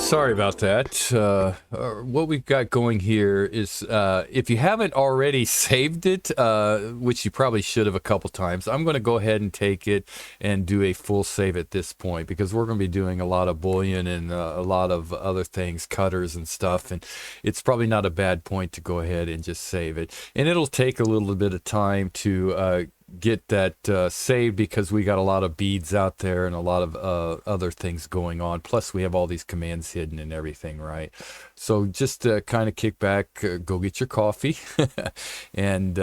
sorry about that. What we've got going here is if you haven't already saved it, which you probably should have a couple times, I'm going to go ahead and take it and do a full save at this point because we're going to be doing a lot of Boolean and a lot of other things, cutters and stuff, and it's probably not a bad point to go ahead and just save it. And it'll take a little bit of time to get that saved because we got a lot of beads out there and a lot of other things going on. Plus we have all these commands hidden and everything, right? So just kind of kick back, go get your coffee and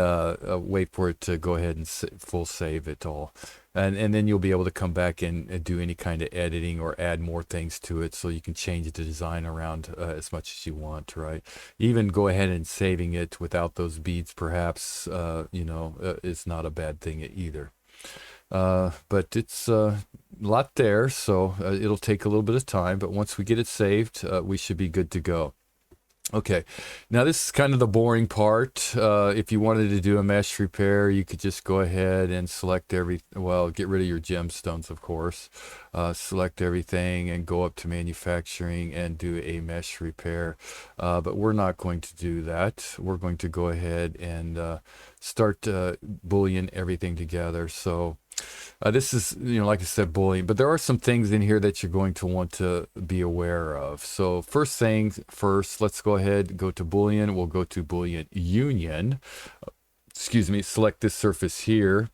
wait for it to go ahead and full save it all. And then you'll be able to come back and do any kind of editing or add more things to it so you can change the design around as much as you want, right? Even go ahead and saving it without those beads perhaps, is not a bad thing either. But it's a lot there, so it'll take a little bit of time, but once we get it saved, we should be good to go. Okay, now this is kind of the boring part. If you wanted to do a mesh repair, you could just go ahead and select get rid of your gemstones, of course. Select everything and go up to manufacturing and do a mesh repair. But we're not going to do that. We're going to go ahead and start Boolean everything together. So this is, like I said, Boolean, but there are some things in here that you're going to want to be aware of. So first things first, let's go ahead, go to Boolean. We'll go to Boolean Union. Select this surface here,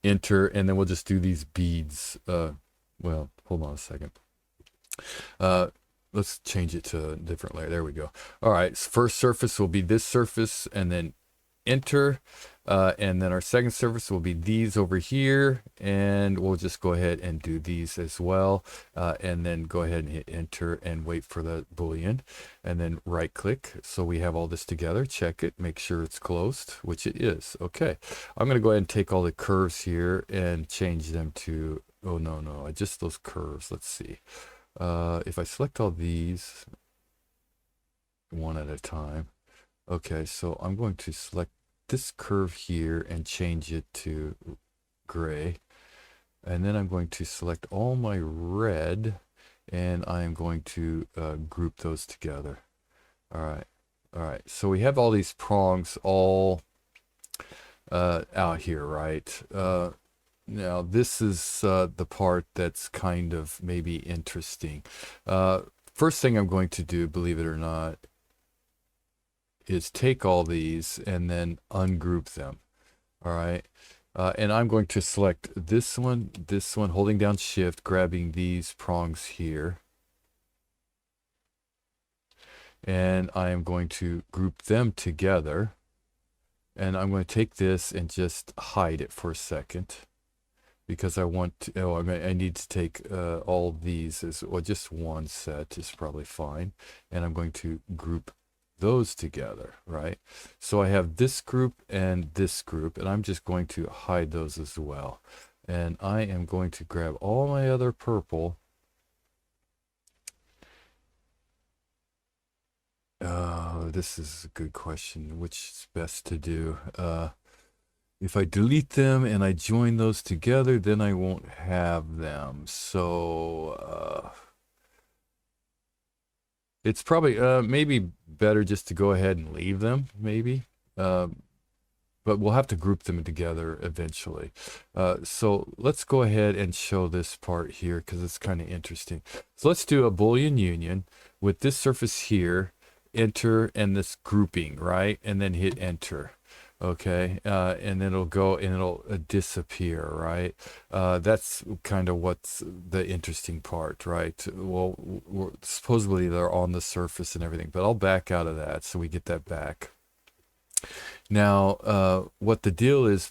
enter, and then we'll just do these beads. Well, hold on a second. Let's change it to a different layer. There we go. All right, first surface will be this surface, and then enter. And then our second surface will be these over here, and we'll just go ahead and do these as well, and then go ahead and hit enter and wait for the Boolean, and then right click so we have all this together. Check it, make sure it's closed, which it is. Okay, I'm going to go ahead and take all the curves here and change them to, oh no, just those curves. Let's see, if I select all these one at a time. Okay, so I'm going to select this curve here and change it to gray, and then I'm going to select all my red and I am going to group those together. All right, so we have all these prongs all out here, right? Now this is the part that's kind of maybe interesting. First thing I'm going to do, believe it or not, is take all these and then ungroup them. All right, and I'm going to select this one, holding down shift, grabbing these prongs here, and I am going to group them together, and I'm going to take this and just hide it for a second because I want to, I need to take all these as well. Just one set is probably fine, and I'm going to group those together, right? So I have this group and this group, and I'm just going to hide those as well. And I am going to grab all my other purple. This is a good question. Which is best to do? If I delete them and I join those together, then I won't have them. So it's probably maybe better just to go ahead and leave them, maybe. But we'll have to group them together eventually. So let's go ahead and show this part here because it's kind of interesting. So let's do a Boolean Union with this surface here, enter, and this grouping, right? And then hit enter. Okay, and then it'll go and it'll disappear, right? That's kind of what's the interesting part, right? Well, supposedly they're on the surface and everything, but I'll back out of that so we get that back. Now, what the deal is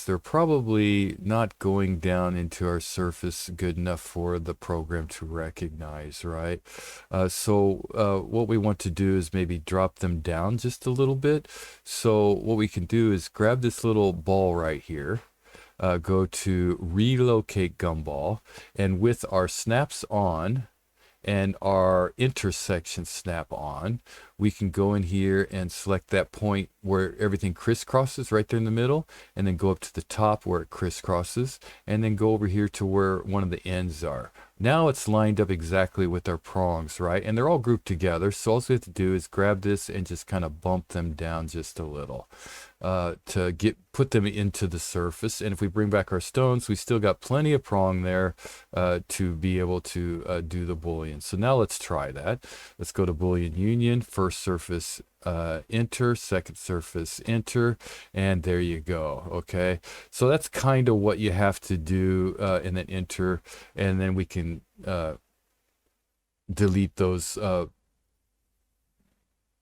they're probably not going down into our surface good enough for the program to recognize, right? So what we want to do is maybe drop them down just a little bit. So what we can do is grab this little ball right here, go to relocate gumball, and with our snaps on and our intersection snap on, we can go in here and select that point where everything crisscrosses right there in the middle, and then go up to the top where it crisscrosses, and then go over here to where one of the ends are. Now it's lined up exactly with our prongs, right? And they're all grouped together. So all we have to do is grab this and just kind of bump them down just a little to put them into the surface. And if we bring back our stones, we still got plenty of prong there to be able to do the Boolean. So now let's try that. Let's go to Boolean Union, first surface, enter, second surface, enter, and there you go. Okay, so that's kind of what you have to do, and then enter, and then we can delete those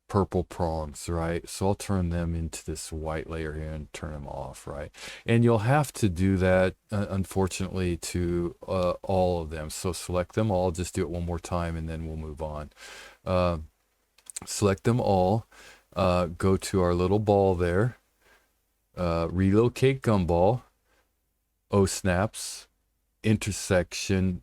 purple prongs, right? So I'll turn them into this white layer here and turn them off, right? And you'll have to do that, unfortunately, to all of them. So select them all, just do it one more time, and then we'll move on. Select them all, go to our little ball there, relocate gumball, O snaps, intersection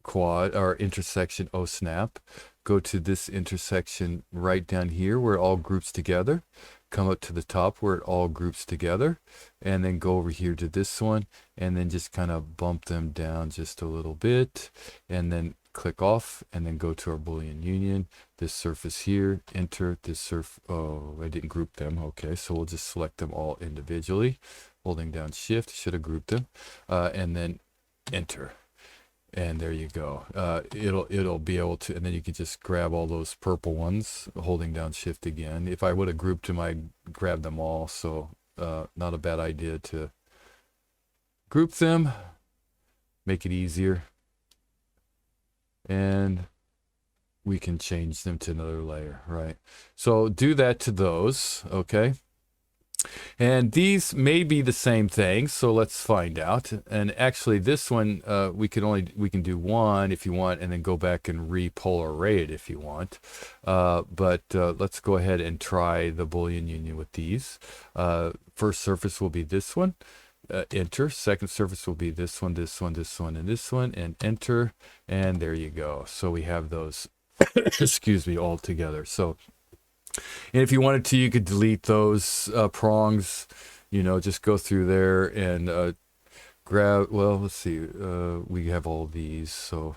quad, or intersection O snap, go to this intersection right down here where it all groups together, come up to the top where it all groups together, and then go over here to this one, and then just kind of bump them down just a little bit, and then click off, and then go to our Boolean Union, this surface here, enter this surface. Oh, I didn't group them. Okay, so we'll just select them all individually, holding down shift, should have grouped them, and then enter. And there you go. It'll be able to, and then you can just grab all those purple ones, holding down shift again. If I would have grouped them, I'd grab them all. So not a bad idea to group them, make it easier. And we can change them to another layer, right? So do that to those, okay? And these may be the same thing, so let's find out. And actually this one, we can do one if you want, and then go back and repolar array it if you want. But let's go ahead and try the Boolean Union with these. First surface will be this one, enter. Second surface will be this one, this one, this one, and this one, and enter. And there you go. So we have those, excuse me, all together. So, and if you wanted to, you could delete those prongs, you know, just go through there and grab, well, let's see, we have all these, so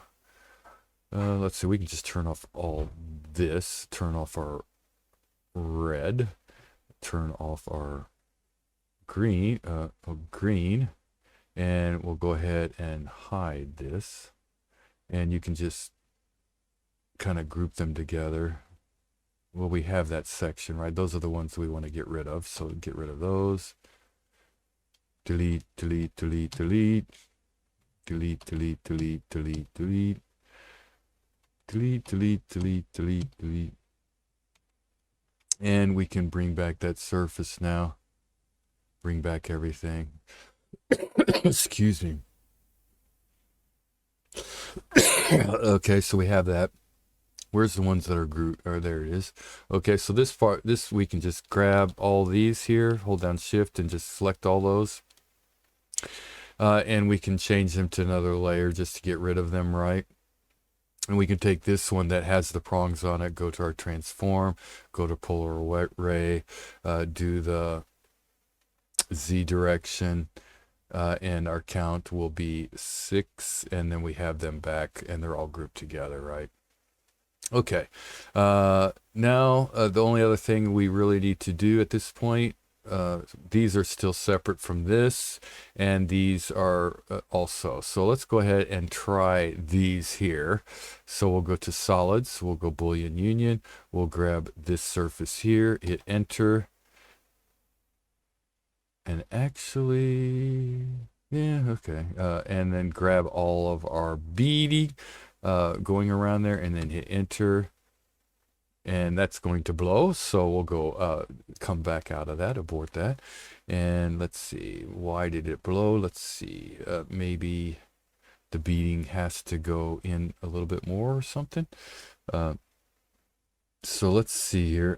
let's see, we can just turn off all this, turn off our red, turn off our green, green, and we'll go ahead and hide this, and you can just kind of group them together. Well, we have that section, right? Those are the ones we want to get rid of. So get rid of those. Delete, delete, delete, delete. Delete, delete, delete, delete, delete. Delete, delete, delete, delete, delete. And we can bring back that surface now. Bring back everything. Excuse me. Okay, so we have that. Where's the ones that are grouped? Oh, there it is. Okay, so this part, we can just grab all these here, hold down shift and just select all those. And we can change them to another layer just to get rid of them, right? And we can take this one that has the prongs on it, go to our transform, go to polar array, do the Z direction, and our count will be 6, and then we have them back and they're all grouped together, right? Okay, now the only other thing we really need to do at this point, these are still separate from this, and these are also. So let's go ahead and try these here. So we'll go to solids, we'll go Boolean Union, we'll grab this surface here, hit enter, and actually, yeah, okay, and then grab all of our beading, going around there, and then hit enter, and that's going to blow. So we'll go come back out of that, abort that, and let's see, why did it blow? Let's see, maybe the beading has to go in a little bit more or something. So let's see here.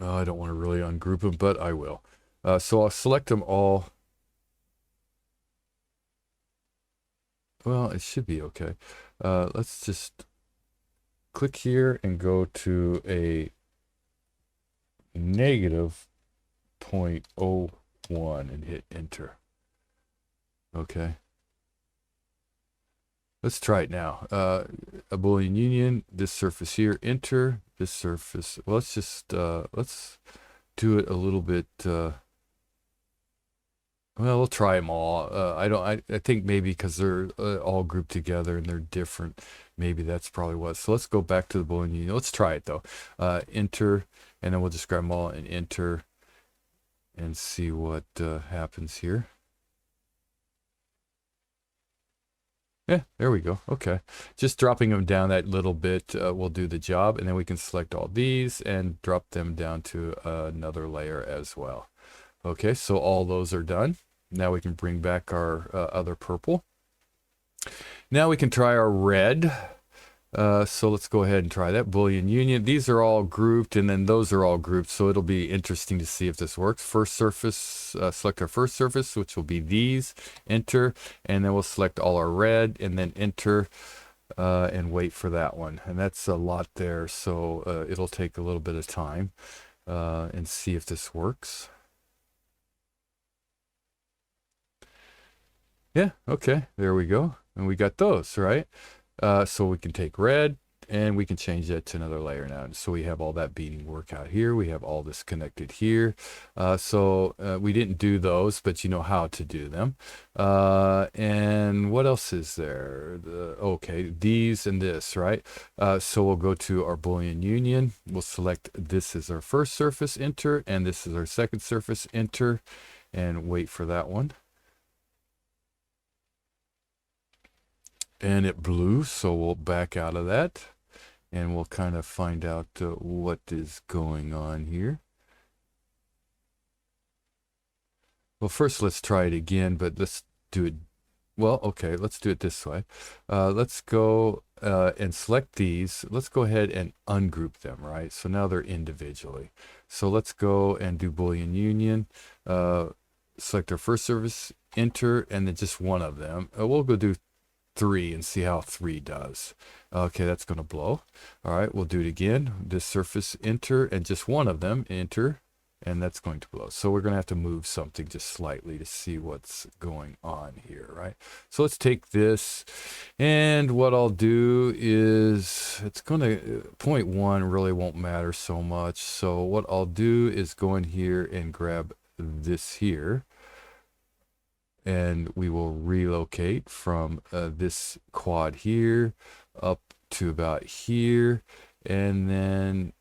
I don't want to really ungroup them, but I will. So I'll select them all. Well, it should be okay. Let's just click here and go to a -0.01 and hit enter. Okay. Let's try it now. A Boolean Union, this surface here, enter, this surface. Well, let's just, let's do it a little bit, well, we'll try them all. I think maybe because they're all grouped together and they're different, maybe that's probably what. So let's go back to the Boolean Union. Let's try it though. Enter, and then we'll just grab them all and enter and see what happens here. Yeah, there we go. Okay. Just dropping them down that little bit will do the job. And then we can select all these and drop them down to another layer as well. Okay, so all those are done. Now we can bring back our other purple. Now we can try our red. So let's go ahead and try that. Boolean Union. These are all grouped, and then those are all grouped. So it'll be interesting to see if this works. First surface, select our first surface, which will be these. Enter, and then we'll select all our red, and then enter, and wait for that one. And that's a lot there, so it'll take a little bit of time and see if this works. Yeah, okay, there we go. And we got those, right? So we can take red and we can change that to another layer now. So we have all that beading work out here. We have all this connected here. So we didn't do those, but you know how to do them. And what else is there? Okay, these and this, right? So we'll go to our Boolean Union. We'll select this is our first surface, enter, and this is our second surface, enter, and wait for that one. And it blew, so we'll back out of that and we'll kind of find out what is going on here. Well, first let's try it again, but let's do it. Well, okay, let's do it this way. Let's go and select these. Let's go ahead and ungroup them, right? So now they're individually. So let's go and do Boolean Union. Select our first surface, enter, and then just one of them. We'll go do 3 and see how 3 does. Okay, that's going to blow. All right, we'll do it again. This surface, enter, and just one of them, enter, and that's going to blow. So we're going to have to move something just slightly to see what's going on here, right? So let's take this, and what I'll do is, it's going to, 0.1 really won't matter so much. So what I'll do is go in here and grab this here, and we will relocate from this quad here up to about here, and then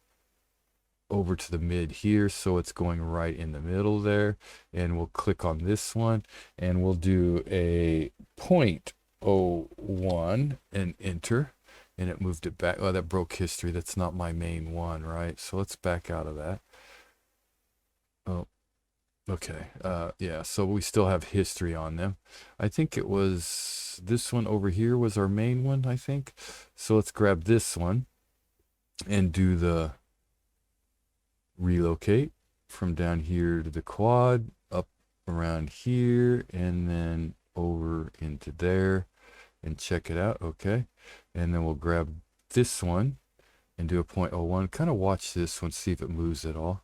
over to the mid here, so it's going right in the middle there. And we'll click on this one and we'll do a 0.01 and enter, and it moved it back. Oh, that broke history. That's not my main one, right? So let's back out of that. Oh, okay, yeah, so we still have history on them. I think it was this one over here was our main one, I think. So let's grab this one and do the relocate from down here to the quad, up around here, and then over into there, and check it out, okay? And then we'll grab this one and do a 0.01. Kind of watch this one, see if it moves at all.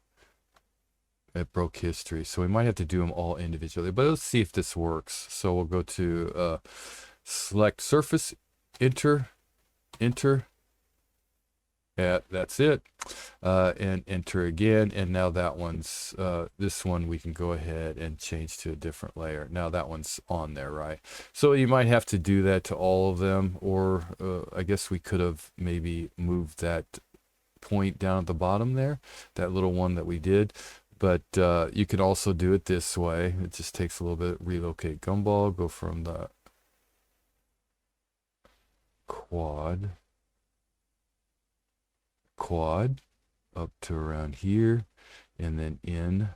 It broke history, so we might have to do them all individually, but let's see if this works. So we'll go to select surface, enter, yeah, that's it, and enter again. And now that one's this one we can go ahead and change to a different layer. Now that one's on there, right? So you might have to do that to all of them, or I guess we could have maybe moved that point down at the bottom there, that little one that we did. But you can also do it this way. It just takes a little bit. Relocate gumball, go from the quad up to around here, and then in.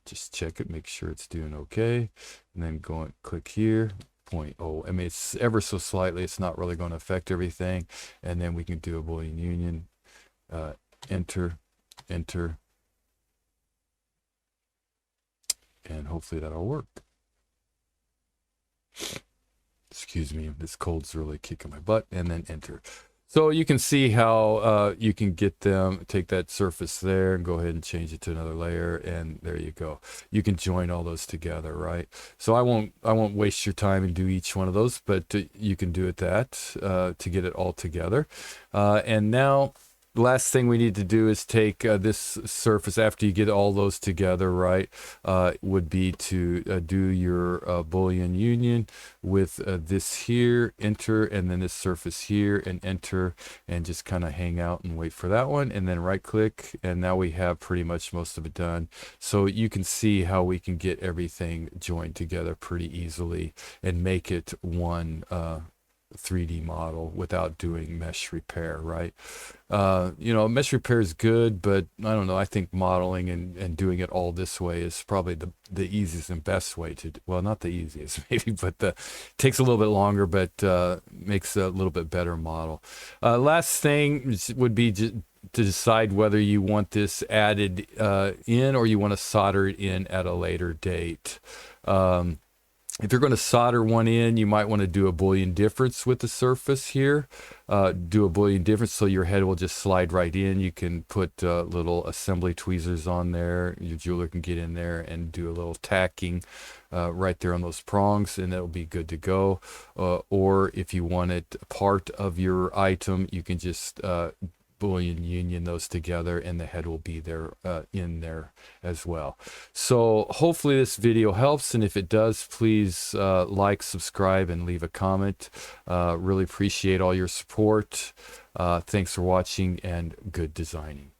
Just check it, make sure it's doing okay, and then go and click here. 0.0. I mean, it's ever so slightly. It's not really going to affect everything. And then we can do a Boolean Union. Enter. And hopefully that'll work. Excuse me, this cold's really kicking my butt. And then enter. So you can see how you can get them, take that surface there and go ahead and change it to another layer, and there you go. You can join all those together, right? So I won't waste your time and do each one of those, but you can do it to get it all together. And now the last thing we need to do is take this surface after you get all those together, right? Would be to do your Boolean Union with this here, enter, and then this surface here, and enter, and just kind of hang out and wait for that one, and then right click, and now we have pretty much most of it done. So you can see how we can get everything joined together pretty easily and make it one 3D model without doing mesh repair, right? You know, mesh repair is good, but I don't know. I think modeling and doing it all this way is probably the easiest and best way to, well, not the easiest maybe, but takes a little bit longer, but makes a little bit better model. Last thing would be to decide whether you want this added in or you want to solder it in at a later date. If you're going to solder one in, you might want to do a Boolean difference with the surface here. Do a Boolean difference so your head will just slide right in. You can put little assembly tweezers on there. Your jeweler can get in there and do a little tacking right there on those prongs, and it'll be good to go. Or if you want it part of your item, you can just Boolean Union those together, and the head will be there in there as well. So hopefully this video helps, and if it does, please like, subscribe, and leave a comment. Really appreciate all your support. Thanks for watching, and good designing.